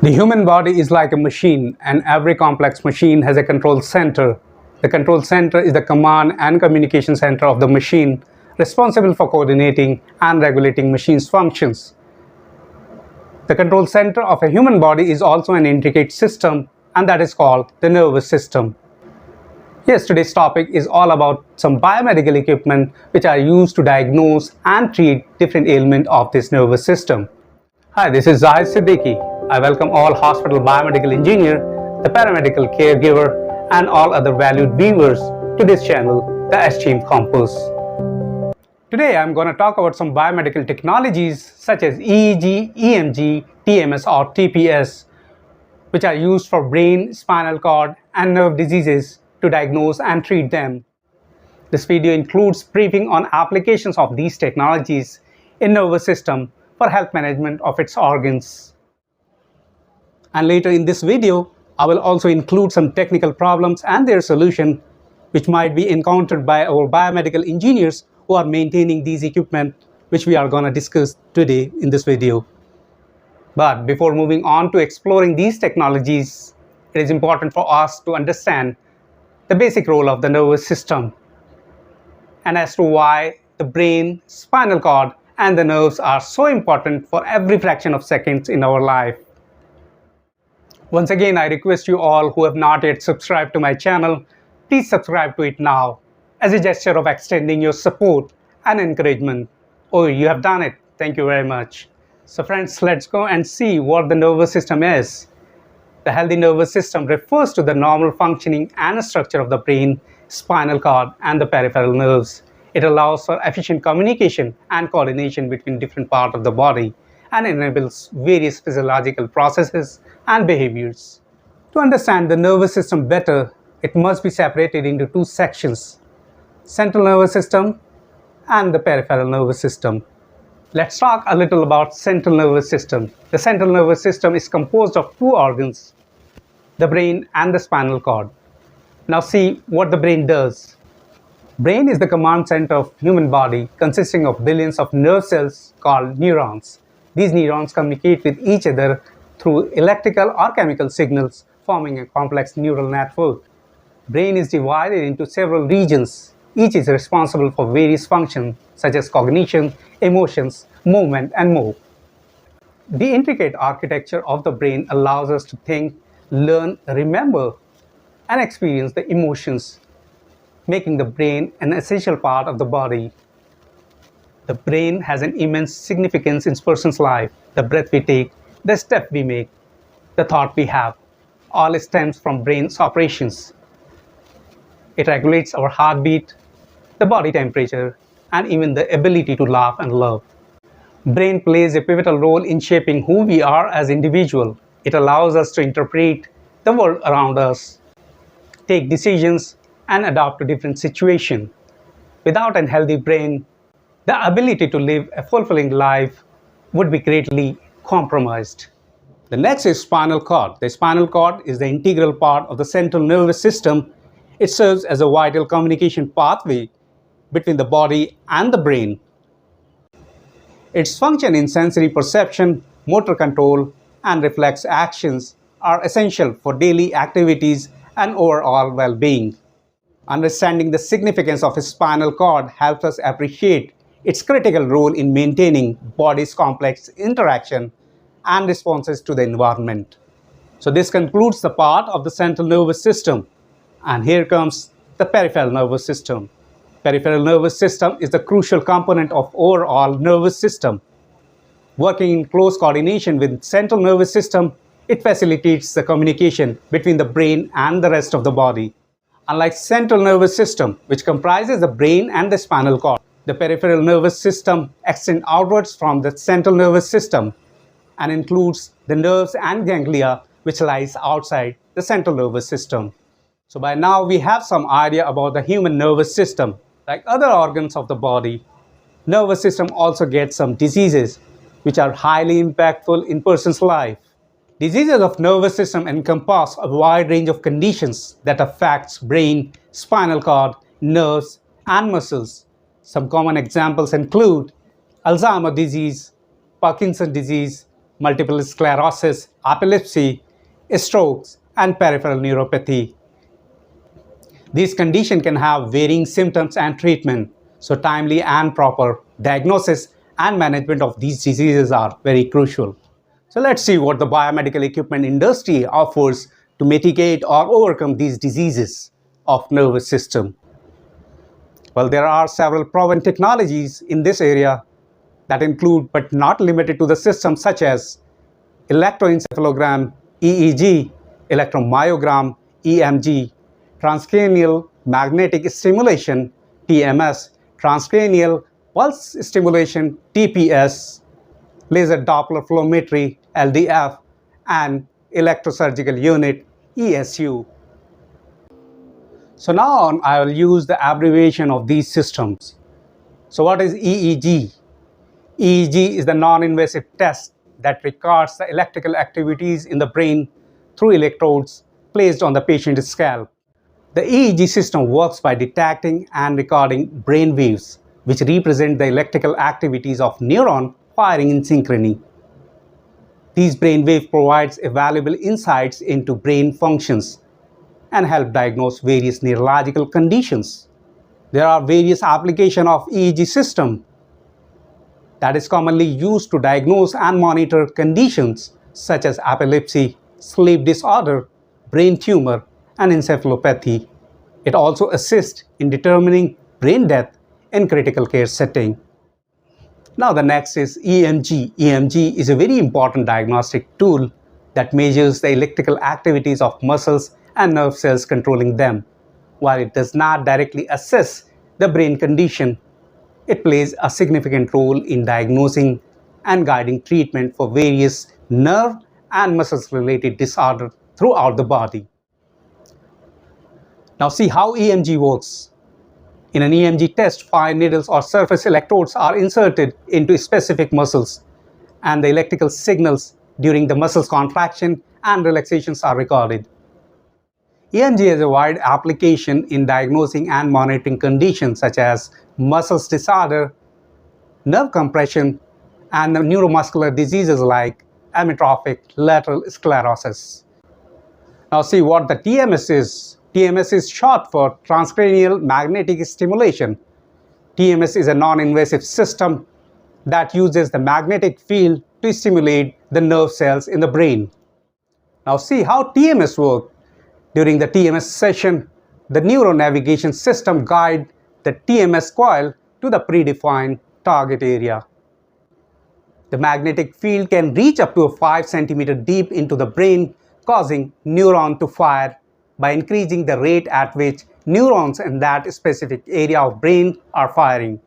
The human body is like a machine, and every complex machine has a control center. The control center is the command and communication center of the machine, responsible for coordinating and regulating machine's functions. The control center of a human body is also an intricate system, and that is called the nervous system. Yes, today's topic is all about some biomedical equipment which are used to diagnose and treat different ailments of this nervous system. Hi, this is Zahid Siddiqui. I welcome all hospital biomedical engineer, the paramedical caregiver, and all other valued viewers to this channel, the STM Compass. Today I'm going to talk about some biomedical technologies such as EEG, EMG, TMS or TPS, which are used for brain, spinal cord, and nerve diseases to diagnose and treat them. This video includes briefing on applications of these technologies in nervous system for health management of its organs. And later in this video, I will also include some technical problems and their solution which might be encountered by our biomedical engineers who are maintaining these equipment, which we are going to discuss today in this video. But before moving on to exploring these technologies, it is important for us to understand the basic role of the nervous system and as to why the brain, spinal cord, and the nerves are so important for every fraction of seconds in our life. Once again, I request you all who have not yet subscribed to my channel, please subscribe to it now as a gesture of extending your support and encouragement. Oh, you have done it. Thank you very much. So friends, let's go and see what the nervous system is. The healthy nervous system refers to the normal functioning and structure of the brain, spinal cord, and the peripheral nerves. It allows for efficient communication and coordination between different parts of the body and enables various physiological processes and behaviors. To understand the nervous system better, it must be separated into two sections: central nervous system and the peripheral nervous system. Let's talk a little about central nervous system. The central nervous system is composed of two organs, the brain and the spinal cord. Now see what the brain does. Brain is the command center of human body, consisting of billions of nerve cells called neurons. These neurons communicate with each other through electrical or chemical signals, forming a complex neural network. Brain is divided into several regions. Each is responsible for various functions such as cognition, emotions, movement, and more. The intricate architecture of the brain allows us to think, learn, remember, and experience the emotions, making the brain an essential part of the body. The brain has an immense significance in a person's life. The breath we take, the step we make, the thought we have, all stems from brain's operations. It regulates our heartbeat, the body temperature, and even the ability to laugh and love. Brain plays a pivotal role in shaping who we are as individuals. It allows us to interpret the world around us, take decisions, and adapt to different situations. Without a healthy brain, the ability to live a fulfilling life would be greatly compromised. The next is spinal cord. The spinal cord is the integral part of the central nervous system. It serves as a vital communication pathway between the body and the brain. Its function in sensory perception, motor control, and reflex actions are essential for daily activities and overall well-being. Understanding the significance of a spinal cord helps us appreciate its critical role in maintaining body's complex interaction and responses to the environment. So this concludes the part of the central nervous system. And here comes the peripheral nervous system. Peripheral nervous system is the crucial component of overall nervous system. Working in close coordination with central nervous system, it facilitates the communication between the brain and the rest of the body. Unlike central nervous system, which comprises the brain and the spinal cord, the peripheral nervous system extends outwards from the central nervous system and includes the nerves and ganglia which lies outside the central nervous system. So by now we have some idea about the human nervous system. Like other organs of the body, nervous system also gets some diseases which are highly impactful in person's life. Diseases of nervous system encompass a wide range of conditions that affects brain, spinal cord, nerves, and muscles. Some common examples include Alzheimer's disease, Parkinson's disease, multiple sclerosis, epilepsy, strokes, and peripheral neuropathy. These conditions can have varying symptoms and treatment, so timely and proper diagnosis and management of these diseases are very crucial. So let's see what the biomedical equipment industry offers to mitigate or overcome these diseases of nervous system. Well, there are several proven technologies in this area that include but not limited to the systems such as electroencephalogram, EEG, electromyogram, EMG, transcranial magnetic stimulation, TMS, transcranial pulse stimulation, TPS, laser Doppler flowmetry, LDF, and electrosurgical unit, ESU. So now on, I will use the abbreviation of these systems. So what is EEG? EEG is the non-invasive test that records the electrical activities in the brain through electrodes placed on the patient's scalp. The EEG system works by detecting and recording brain waves, which represent the electrical activities of neuron firing in synchrony. These brain waves provide valuable insights into brain functions and help diagnose various neurological conditions. There are various applications of EEG system that is commonly used to diagnose and monitor conditions such as epilepsy, sleep disorder, brain tumor, and encephalopathy. It also assists in determining brain death in critical care setting. Now the next is EMG. EMG is a very important diagnostic tool that measures the electrical activities of muscles and nerve cells controlling them. While it does not directly assess the brain condition, it plays a significant role in diagnosing and guiding treatment for various nerve and muscle-related disorders throughout the body. Now see how EMG works. In an EMG test, 5 needles or surface electrodes are inserted into specific muscles, and the electrical signals during the muscle's contraction and relaxations are recorded. EMG has a wide application in diagnosing and monitoring conditions such as muscle disorder, nerve compression, and neuromuscular diseases like amyotrophic lateral sclerosis. Now see what the TMS is. TMS is short for transcranial magnetic stimulation. TMS is a non-invasive system that uses the magnetic field to stimulate the nerve cells in the brain. Now see how TMS works. During the TMS session, the neuronavigation system guides the TMS coil to the predefined target area. The magnetic field can reach up to 5 cm deep into the brain, causing neurons to fire by increasing the rate at which neurons in that specific area of brain are firing.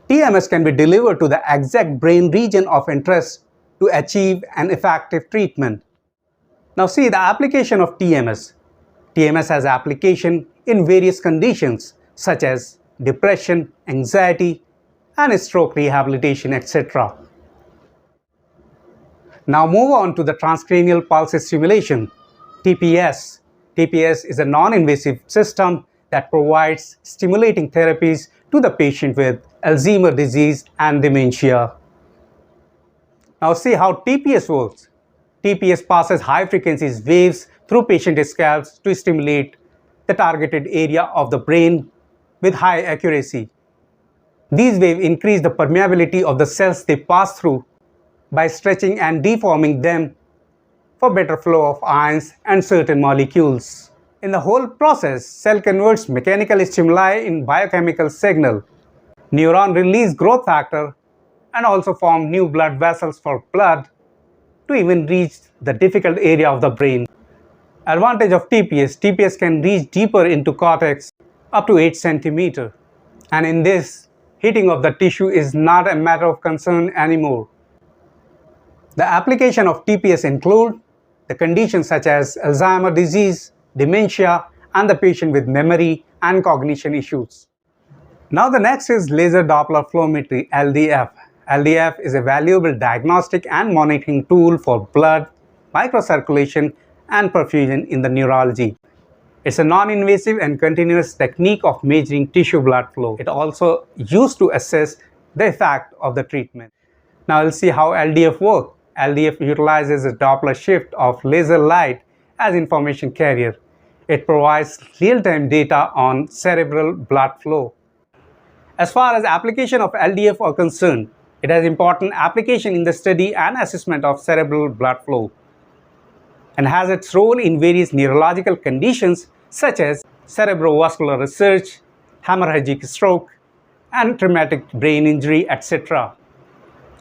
TMS can be delivered to the exact brain region of interest to achieve an effective treatment. Now see the application of TMS. TMS has application in various conditions such as depression, anxiety, and stroke rehabilitation, etc. Now move on to the transcranial pulse stimulation, TPS. TPS is a non-invasive system that provides stimulating therapies to the patient with Alzheimer's disease and dementia. Now see how TPS works. TPS passes high-frequency waves through patient scalps to stimulate the targeted area of the brain with high accuracy. These waves increase the permeability of the cells they pass through by stretching and deforming them for better flow of ions and certain molecules. In the whole process, cell converts mechanical stimuli in biochemical signal. Neuron release growth factor and also form new blood vessels for blood to even reach the difficult area of the brain. Advantage of TPS. TPS can reach deeper into cortex up to 8 cm. And in this, heating of the tissue is not a matter of concern anymore. The application of TPS include the conditions such as Alzheimer's disease, dementia, and the patient with memory and cognition issues. Now the next is laser Doppler flowmetry, LDF. LDF is a valuable diagnostic and monitoring tool for blood, microcirculation, and perfusion in the neurology. It's a non-invasive and continuous technique of measuring tissue blood flow. It also used to assess the effect of the treatment. Now we'll see how LDF works. LDF utilizes a Doppler shift of laser light as information carrier. It provides real-time data on cerebral blood flow. As far as application of LDF are concerned, it has important application in the study and assessment of cerebral blood flow and has its role in various neurological conditions such as cerebrovascular research, hemorrhagic stroke, and traumatic brain injury, etc.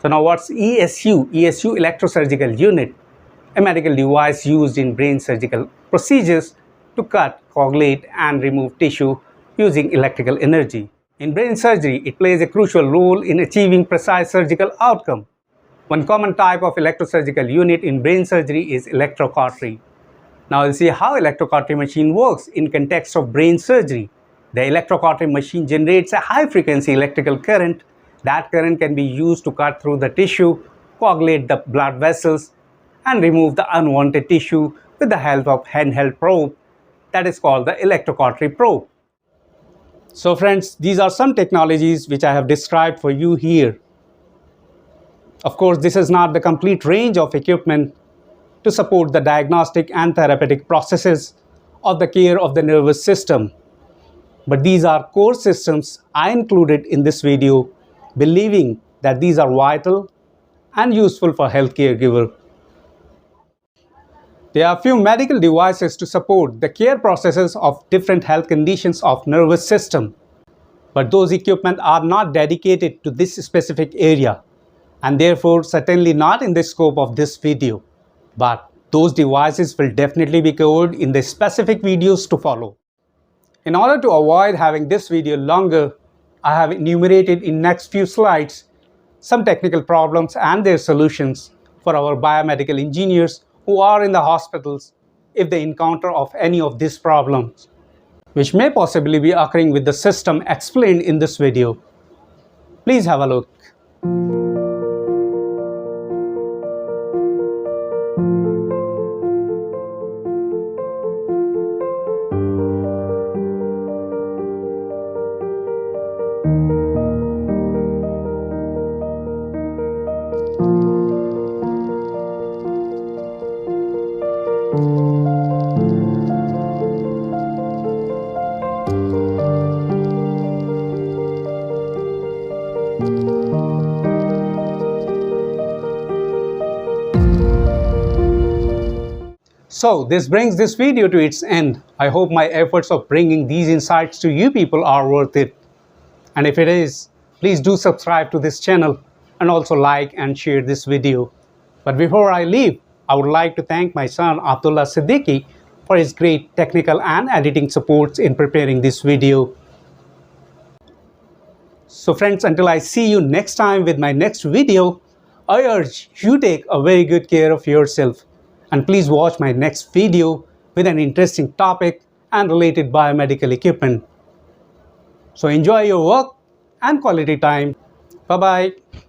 So now what's ESU? ESU electrosurgical unit, a medical device used in brain surgical procedures to cut, coagulate, and remove tissue using electrical energy. In brain surgery, it plays a crucial role in achieving precise surgical outcome. One common type of electrosurgical unit in brain surgery is electrocautery. Now we'll see how electrocautery machine works in context of brain surgery. The electrocautery machine generates a high-frequency electrical current. That current can be used to cut through the tissue, coagulate the blood vessels, and remove the unwanted tissue with the help of handheld probe that is called the electrocautery probe. So friends, these are some technologies which I have described for you here. Of course, this is not the complete range of equipment to support the diagnostic and therapeutic processes of the care of the nervous system. But these are core systems I included in this video, believing that these are vital and useful for healthcare giver. There are few medical devices to support the care processes of different health conditions of nervous system. But those equipment are not dedicated to this specific area and therefore certainly not in the scope of this video. But those devices will definitely be covered in the specific videos to follow. In order to avoid having this video longer, I have enumerated in next few slides some technical problems and their solutions for our biomedical engineers who are in the hospitals if they encounter of any of these problems, which may possibly be occurring with the system explained in this video. Please have a look. So this brings this video to its end. I hope my efforts of bringing these insights to you people are worth it. And if it is, please do subscribe to this channel and also like and share this video. But before I leave, I would like to thank my son Abdullah Siddiqui for his great technical and editing supports in preparing this video. So friends, until I see you next time with my next video, I urge you take a very good care of yourself. And please watch my next video with an interesting topic and related biomedical equipment. So enjoy your work and quality time. Bye-bye.